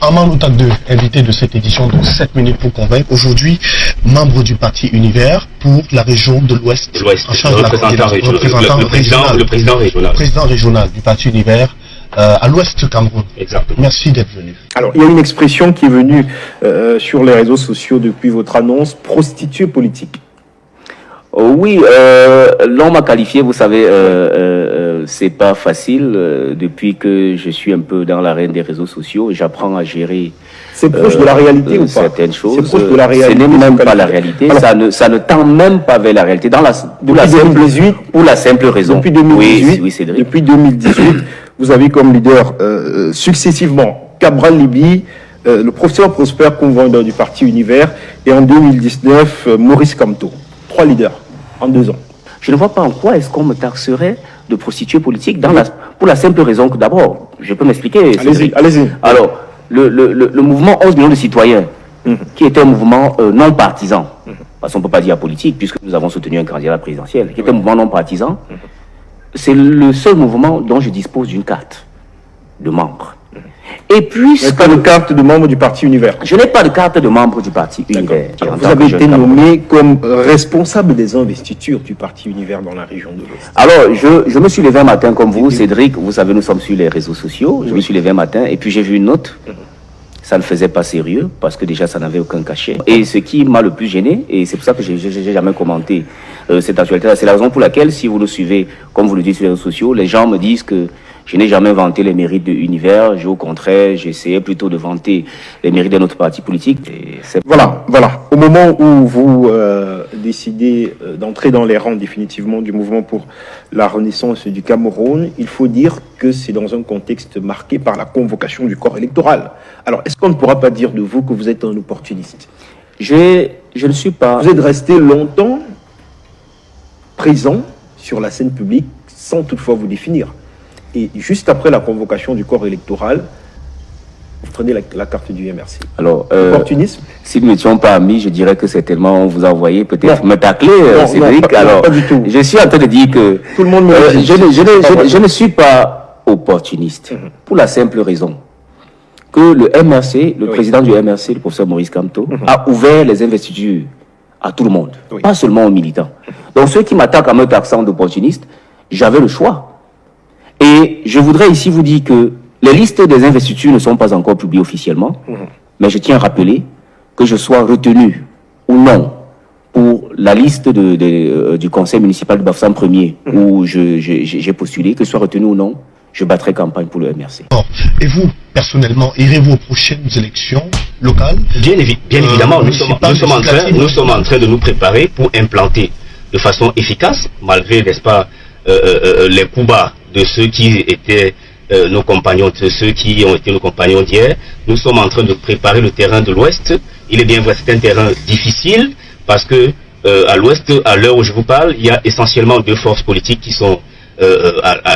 Armand Outak 2, invité de cette édition de 7 minutes pour convaincre. Aujourd'hui, membre du parti Univers pour la région de l'Ouest. En charge de le président régional. Président régional du parti Univers à l'Ouest du Cameroun. Exactement. Merci d'être venu. Alors, il y a une expression qui est venue sur les réseaux sociaux depuis votre annonce, prostituée politique. Oui, l'on m'a qualifié, vous savez, c'est pas facile. Depuis que je suis un peu dans l'arène des réseaux sociaux, j'apprends à gérer. C'est proche de la réalité ou pas? Certaines choses. C'est proche de la réalité. Ce n'est même pas la réalité. Alors, ça ne tend même pas vers la réalité. Pour la simple raison. Depuis 2018, oui, Cédric. Depuis 2018, vous avez comme leader successivement Cabral Libye, le professeur Prosper, convoyeur du parti Univers, et en 2019, Maurice Kamto. 3 leaders en 2 ans. Je ne vois pas en quoi est-ce qu'on me taxerait de prostituée politique pour la simple raison que d'abord, je peux m'expliquer. Allez-y. Alors, le mouvement 11 millions de citoyens, qui était un mouvement non partisan, parce qu'on ne peut pas dire politique, puisque nous avons soutenu un candidat présidentiel, qui était un mouvement non partisan, c'est le seul mouvement dont je dispose d'une carte de membre. Et puis, vous n'avez pas de carte de membre du parti Univers? Je n'ai pas de carte de membre du parti Univers. Vous avez été nommé comme responsable des investitures du parti Univers dans la région de l'Ouest. Alors, je me suis levé un matin comme vous, Cédric, vous savez, nous sommes sur les réseaux sociaux, je me suis levé un matin et puis j'ai vu une note. Ça ne faisait pas sérieux parce que déjà ça n'avait aucun cachet. Et ce qui m'a le plus gêné, et c'est pour ça que j'ai jamais commenté cette actualité-là, c'est la raison pour laquelle, si vous le suivez, comme vous le dites sur les réseaux sociaux, les gens me disent que je n'ai jamais vanté les mérites de l'Univers. Au contraire, j'essayais plutôt de vanter les mérites de notre parti politique. Voilà. Au moment où vous décidez d'entrer dans les rangs définitivement du mouvement pour la renaissance du Cameroun, il faut dire que c'est dans un contexte marqué par la convocation du corps électoral. Alors, est-ce qu'on ne pourra pas dire de vous que vous êtes un opportuniste? Je ne suis pas... Vous êtes resté longtemps présent sur la scène publique sans toutefois vous définir. Et juste après la convocation du corps électoral, vous prenez la carte du MRC. Alors, opportunisme. Si nous n'étions pas amis, je dirais que certainement on vous a envoyé peut-être me tacler, Cédric. Pas du tout. Je suis en train de dire que tout le monde me dit. Je ne suis pas opportuniste pour la simple raison que le MRC, le président du MRC, le professeur Maurice Kamto, a ouvert les investitures à tout le monde, pas seulement aux militants. Donc ceux qui m'attaquent en me taxant d'opportuniste, j'avais le choix. Et je voudrais ici vous dire que les listes des investitures ne sont pas encore publiées officiellement, mais je tiens à rappeler que je sois retenu ou non pour la liste du conseil municipal de Bafoussam 1er où j'ai postulé, que je sois retenu ou non, je battrai campagne pour le MRC. Et vous, personnellement, irez-vous aux prochaines élections locales? Bien évidemment, nous sommes en train de nous préparer pour implanter de façon efficace, malgré, n'est-ce pas, les coups bas de ceux qui étaient nos compagnons, de ceux qui ont été nos compagnons d'hier. Nous sommes en train de préparer le terrain de l'Ouest. Il est bien vrai, c'est un terrain difficile parce que à l'Ouest, à l'heure où je vous parle, il y a essentiellement 2 forces politiques qui sont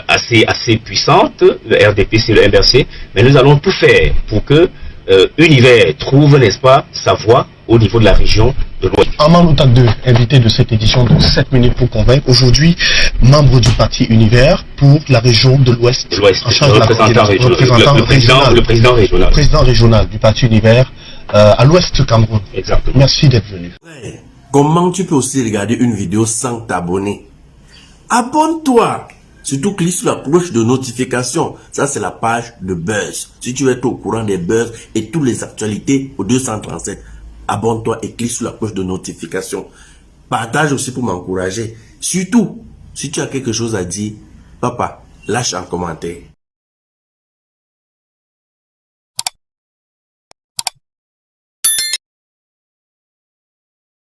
assez puissantes, le RDP et le MRC, mais nous allons tout faire pour que Univers trouve, n'est-ce pas, sa voie au niveau de la région de l'Ouest. Armand Outak 2, invité de cette édition de 7 minutes pour convaincre. Aujourd'hui, membre du parti Univers pour la région de l'Ouest. En charge de le président régional. Président régional du parti Univers à l'Ouest du Cameroun. Exactement. Merci d'être venu. Comment tu peux aussi regarder une vidéo sans t'abonner? Abonne-toi! Surtout clique sur la cloche de notification. Ça, c'est la page de Buzz. Si tu veux être au courant des buzz et toutes les actualités au 237, abonne-toi et clique sur la cloche de notification. Partage aussi pour m'encourager. Surtout, si tu as quelque chose à dire, papa, lâche un commentaire.